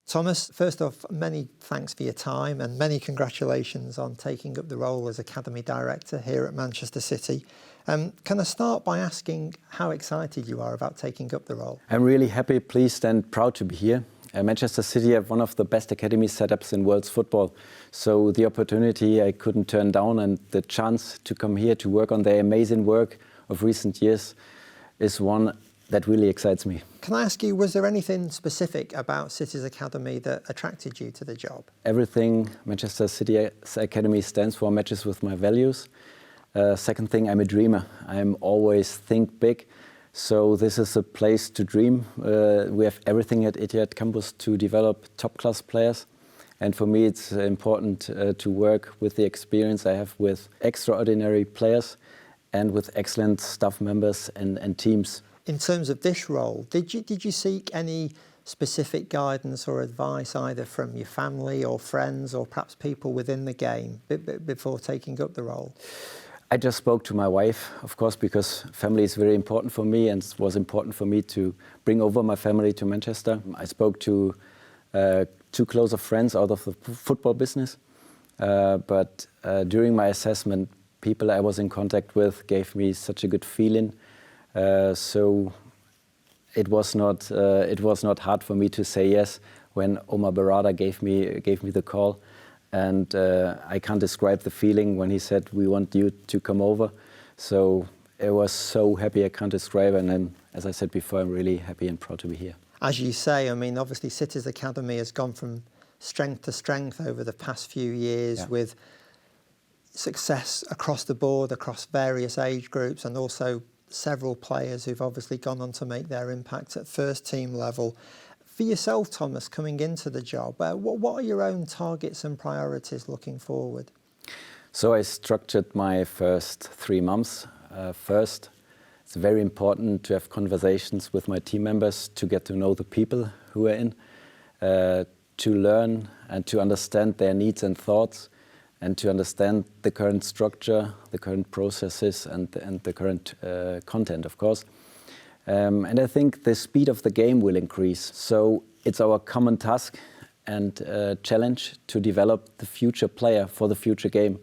Thomas, first off, many thanks for your time and many congratulations on taking up the role as Academy Director here at Manchester City. Can I start by asking how excited you are about taking up the role? I'm really happy, pleased and proud to be here. Manchester City have one of the best academy setups in world football. So the opportunity I couldn't turn down, and the chance to come here to work on the amazing work of recent years is one that really excites me. Can I ask you, was there anything specific about City's Academy that attracted you to the job? Everything Manchester City's Academy stands for matches with my values. Second thing, I'm a dreamer. I'm always think big. So this is a place to dream. We have everything at Etihad campus to develop top-class players. And for me, it's important to work with the experience I have with extraordinary players and with excellent staff members and teams. In terms of this role, did you seek any specific guidance or advice either from your family or friends or perhaps people within the game before taking up the role? I just spoke to my wife, of course, because family is very important for me, and it was important for me to bring over my family to Manchester. I spoke to two closer friends out of the football business, but during my assessment, people I was in contact with gave me such a good feeling. So it was not hard for me to say yes when Omar Barada gave me the call. And I can't describe the feeling when he said, "We want you to come over." So I was so happy I can't describe. And then, as I said before, I'm really happy and proud to be here. As you say, I mean, obviously City's Academy has gone from strength to strength over the past few years, with success across the board, across various age groups, and also several players who've obviously gone on to make their impact at first team level. For yourself, Thomas, coming into the job, what are your own targets and priorities looking forward? So I structured my first 3 months. First, it's very important to have conversations with my team members, to get to know the people who are in, to learn and to understand their needs and thoughts, and to understand the current structure, the current processes and the current content, of course. And I think the speed of the game will increase. So it's our common task and challenge to develop the future player for the future game.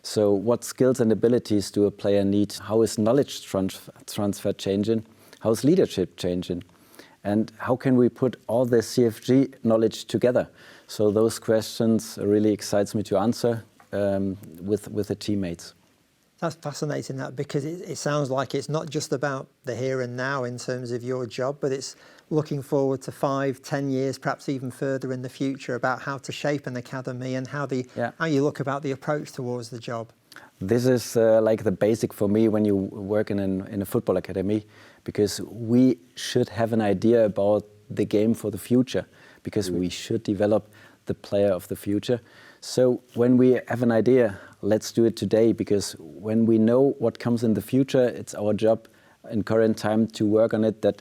So what skills and abilities do a player need? How is knowledge transfer changing? How is leadership changing? And how can we put all the CFG knowledge together? So those questions really excites me to answer with the teammates. That's fascinating, that, because it sounds like it's not just about the here and now in terms of your job, but it's looking forward to 5, 10 years, perhaps even further in the future, about how to shape an academy and how you look about the approach towards the job. This is like the basic for me when you work in a football academy, because we should have an idea about the game for the future, because we should develop the player of the future. So when we have an idea, let's do it today, because when we know what comes in the future, it's our job in current time to work on it, that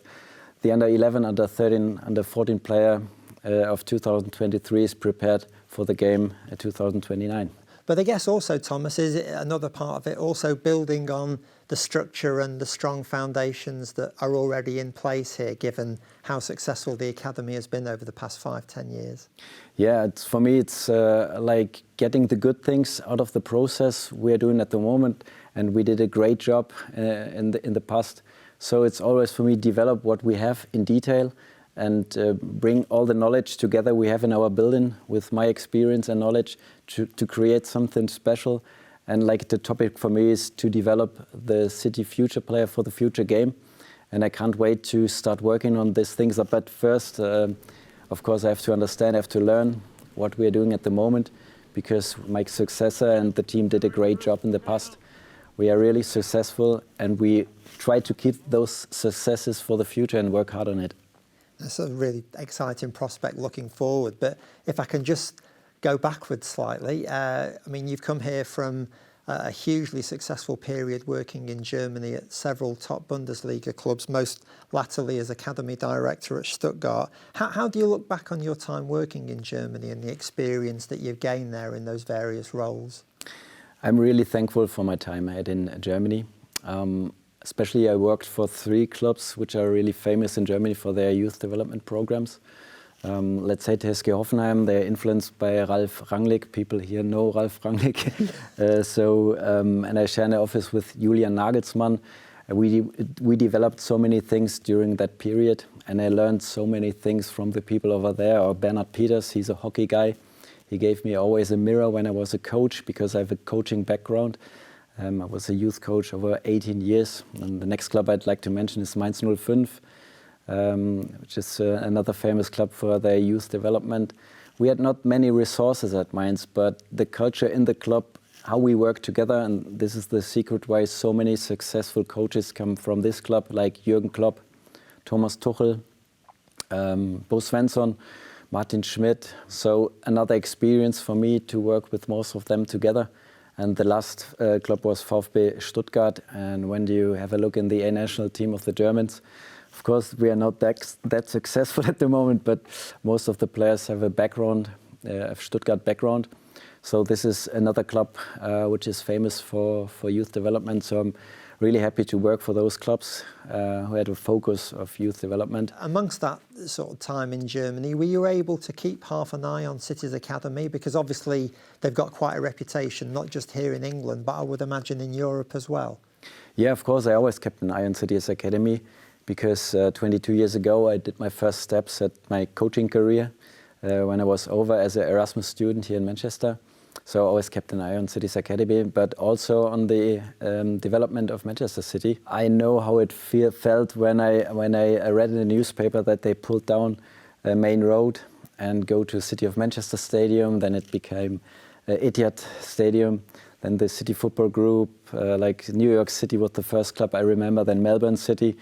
the under 11, under 13, under 14 player of 2023 is prepared for the game at 2029. But I guess also, Thomas, is another part of it also building on the structure and the strong foundations that are already in place here, given how successful the Academy has been over the past 5, 10 years? Yeah, for me, it's like getting the good things out of the process we're doing at the moment, and we did a great job in the past. So it's always for me develop what we have in detail and bring all the knowledge together we have in our building with my experience and knowledge to create something special. And like the topic for me is to develop the City future player for the future game. And I can't wait to start working on these things. But first, of course, I have to understand, I have to learn what we are doing at the moment, because my successor and the team did a great job in the past. We are really successful, and we try to keep those successes for the future and work hard on it. That's a really exciting prospect looking forward. But if I can just go backwards slightly, I mean, you've come here from a hugely successful period working in Germany at several top Bundesliga clubs, most latterly as Academy Director at Stuttgart. How do you look back on your time working in Germany and the experience that you've gained there in those various roles? I'm really thankful for my time I had in Germany. Especially I worked for 3 clubs which are really famous in Germany for their youth development programs. Let's say TSG Hoffenheim, they're influenced by Ralf Rangnick. People here know Ralf Rangnick. And I share an office with Julian Nagelsmann. We developed so many things during that period, and I learned so many things from the people over there. Or Bernhard Peters, he's a hockey guy. He gave me always a mirror when I was a coach, because I have a coaching background. I was a youth coach over 18 years. And the next club I'd like to mention is Mainz 05, which is another famous club for their youth development. We had not many resources at Mainz, but the culture in the club, how we work together, and this is the secret why so many successful coaches come from this club, like Jürgen Klopp, Thomas Tuchel, Bo Svensson, Martin Schmidt. So another experience for me to work with most of them together. And the last club was Vfb Stuttgart. And when you have a look in the A national team of the Germans, of course, we are not that successful at the moment, but most of the players have a background, a Stuttgart background. So this is another club which is famous for youth development. So I'm really happy to work for those clubs who had a focus of youth development. Amongst that sort of time in Germany, were you able to keep half an eye on City's academy? Because obviously they've got quite a reputation, not just here in England, but I would imagine in Europe as well. Yeah, of course, I always kept an eye on City's academy, because 22 years ago I did my first steps at my coaching career when I was over as an Erasmus student here in Manchester. So I always kept an eye on City's academy, but also on the development of Manchester City. I know how it felt when I read in the newspaper that they pulled down a main road and go to City of Manchester Stadium. Then it became Etihad Stadium. Then the City Football Group, like New York City was the first club I remember, then Melbourne City.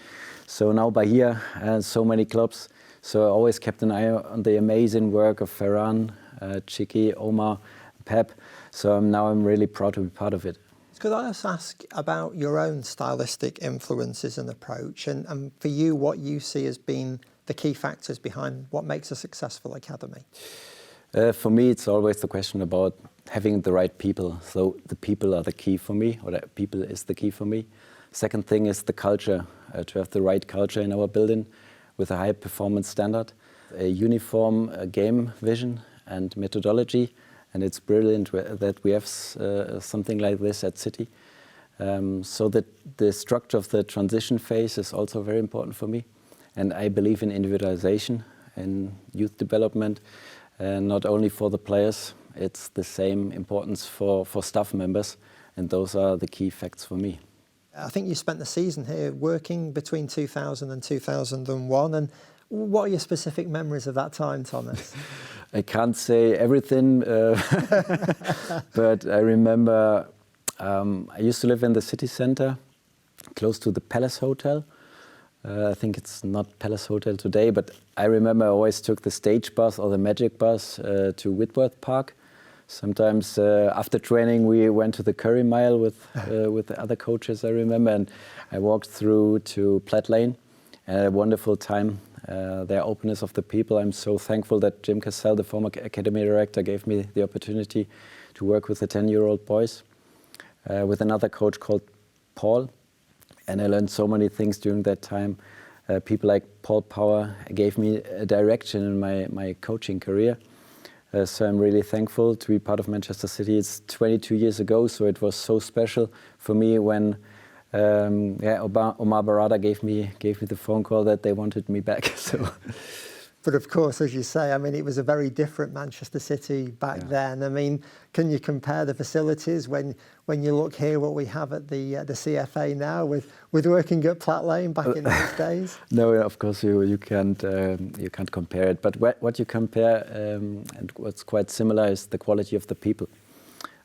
So now Bahia and so many clubs. So I always kept an eye on the amazing work of Ferran, Chiki, Omar, Pep. So now I'm really proud to be part of it. Could I just ask about your own stylistic influences and approach, and for you, what you see as being the key factors behind what makes a successful academy? For me, it's always the question about having the right people. So the people are the key for me, or the people is the key for me. Second thing is the culture, to have the right culture in our building with a high performance standard, a uniform game vision and methodology. And it's brilliant that we have something like this at City. So that the structure of the transition phase is also very important for me. And I believe in individualization and youth development, not only for the players, it's the same importance for staff members. And those are the key facts for me. I think you spent the season here working between 2000 and 2001. And what are your specific memories of that time, Thomas? I can't say everything, but I remember I used to live in the city center, close to the Palace Hotel. I think it's not Palace Hotel today, but I remember I always took the stage bus or the magic bus to Whitworth Park. Sometimes after training we went to the Curry Mile with the other coaches, I remember, and I walked through to Plat Lane. A wonderful time. Their openness of the people. I'm so thankful that Jim Cassell, the former Academy Director, gave me the opportunity to work with the 10-year-old boys, with another coach called Paul. And I learned so many things during that time. People like Paul Power gave me a direction in my coaching career. So I'm really thankful to be part of Manchester City. It's 22 years ago, so it was so special for me when Omar Barada gave me the phone call that they wanted me back. So, but of course, as you say, I mean, it was a very different Manchester City back then. I mean, can you compare the facilities when you look here what we have at the CFA now with working at Plat Lane back in those days? No, of course you can't compare it. But what you compare and what's quite similar is the quality of the people.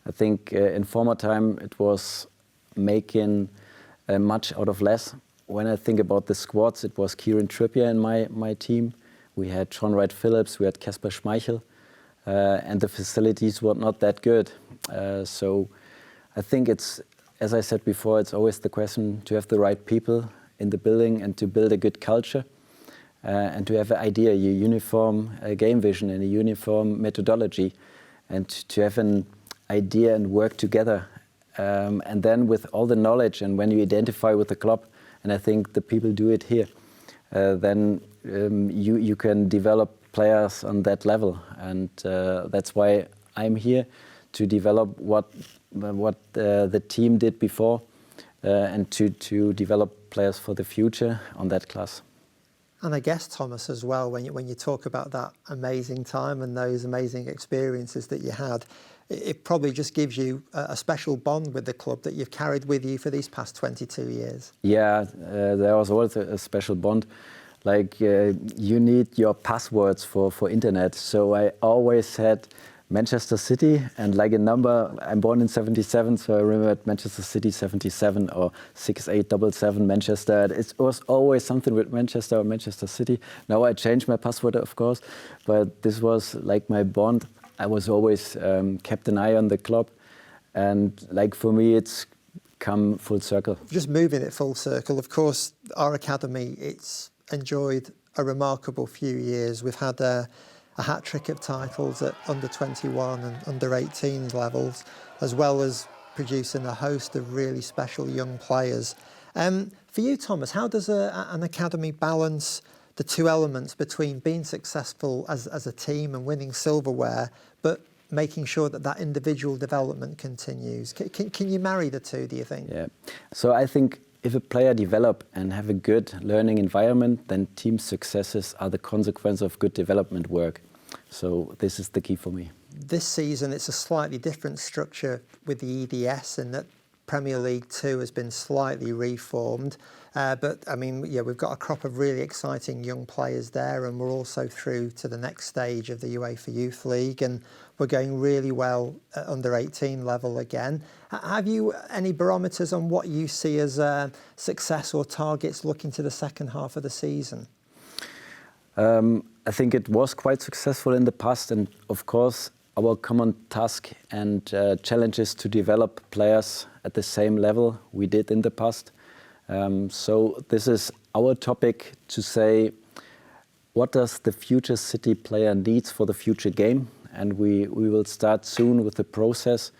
I think in former time it was making much out of less. When I think about the squads, it was Kieran Trippier in my team. We had John Wright-Phillips, we had Kasper Schmeichel, and the facilities were not that good. So I think it's, as I said before, it's always the question to have the right people in the building and to build a good culture and to have an idea, a uniform game vision and a uniform methodology, and to have an idea and work together. And then with all the knowledge and when you identify with the club, and I think the people do it here, then you can develop players on that level, and that's why I'm here to develop what the team did before, and to develop players for the future on that class. And I guess, Thomas, as well, when you talk about that amazing time and those amazing experiences that you had, it probably just gives you a special bond with the club that you've carried with you for these past 22 years. Yeah, there was always a special bond. Like you need your passwords for internet. So I always had Manchester City and like a number. I'm born in 77, so I remember Manchester City 77 or 6877 Manchester. It was always something with Manchester or Manchester City. Now I changed my password, of course, but this was like my bond. I was always kept an eye on the club, and like for me, it's come full circle. Just moving it full circle, of course, our academy, it's enjoyed a remarkable few years. We've had a hat-trick of titles at under 21 and under 18 levels, as well as producing a host of really special young players. For you, Thomas, how does an academy balance the two elements between being successful as a team and winning silverware, but making sure that individual development continues? Can you marry the two, do you think? Yeah. So I think if a player develop and have a good learning environment, then team successes are the consequence of good development work. So this is the key for me. This season, it's a slightly different structure with the EDS in that Premier League 2 has been slightly reformed. But I mean, yeah, we've got a crop of really exciting young players there, and we're also through to the next stage of the UEFA Youth League, and we're going really well at under 18 level again. Have you any barometers on what you see as success or targets looking to the second half of the season? I think it was quite successful in the past, and of course our common task and challenge is to develop players at the same level we did in the past. So this is our topic to say, what does the future City player needs for the future game? And we will start soon with the process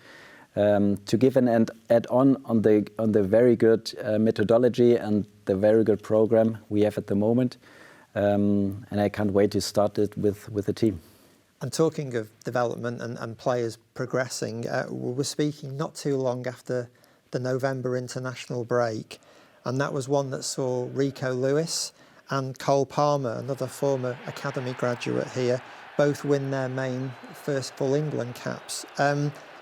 to give an add-on on the very good methodology and the very good program we have at the moment. And I can't wait to start it with the team. And talking of development and players progressing, we were speaking not too long after the November international break, and that was one that saw Rico Lewis and Cole Palmer, another former academy graduate here, both win their main first full England caps.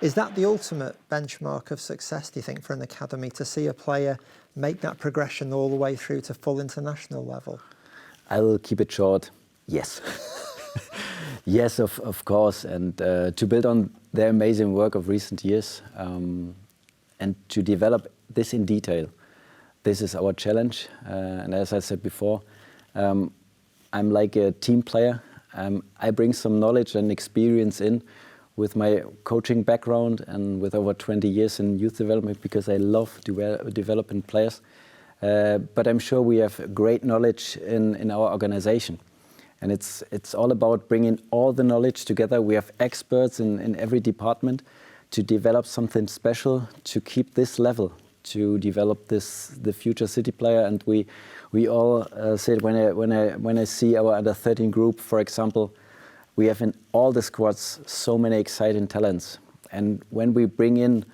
Is that the ultimate benchmark of success, do you think, for an academy, to see a player make that progression all the way through to full international level? I will keep it short. Yes. Yes, of course. And to build on their amazing work of recent years and to develop this in detail. This is our challenge. And as I said before, I'm like a team player. I bring some knowledge and experience in with my coaching background and with over 20 years in youth development, because I love developing players. But I'm sure we have great knowledge in our organization. And it's all about bringing all the knowledge together. We have experts in every department to develop something special, to keep this level, to develop the future City player. And we all said, when I see our under 13 group, for example, we have in all the squads so many exciting talents. And when we bring in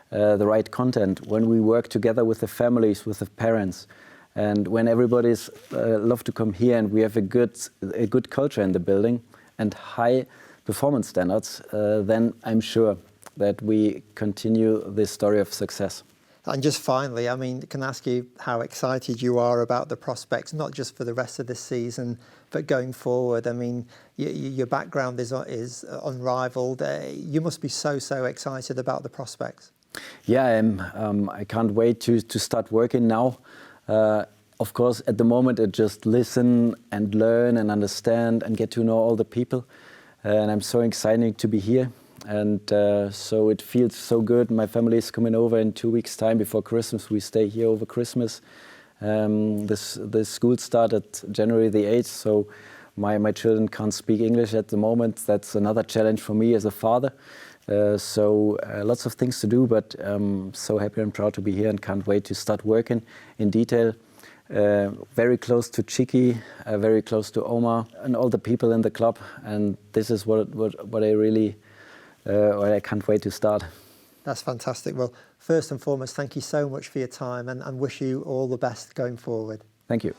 the right content, when we work together with the families, with the parents, and when everybody's love to come here, and we have a good culture in the building and high performance standards, then I'm sure that we continue this story of success. And just finally, I mean, can I ask you how excited you are about the prospects, not just for the rest of this season, but going forward? I mean, your background is unrivaled. You must be so excited about the prospects. Yeah, I am. I can't wait to start working now. Of course, at the moment, I just listen and learn and understand and get to know all the people. And I'm so excited to be here. And so it feels so good. My family is coming over in 2 weeks' time before Christmas. We stay here over Christmas. The school started January the 8th, so my children can't speak English at the moment. That's another challenge for me as a father. So lots of things to do, but so happy and proud to be here and can't wait to start working in detail. very close to Chiki, very close to Omar and all the people in the club. And this is what I really, what I can't wait to start. That's fantastic. Well, first and foremost, thank you so much for your time and wish you all the best going forward. Thank you.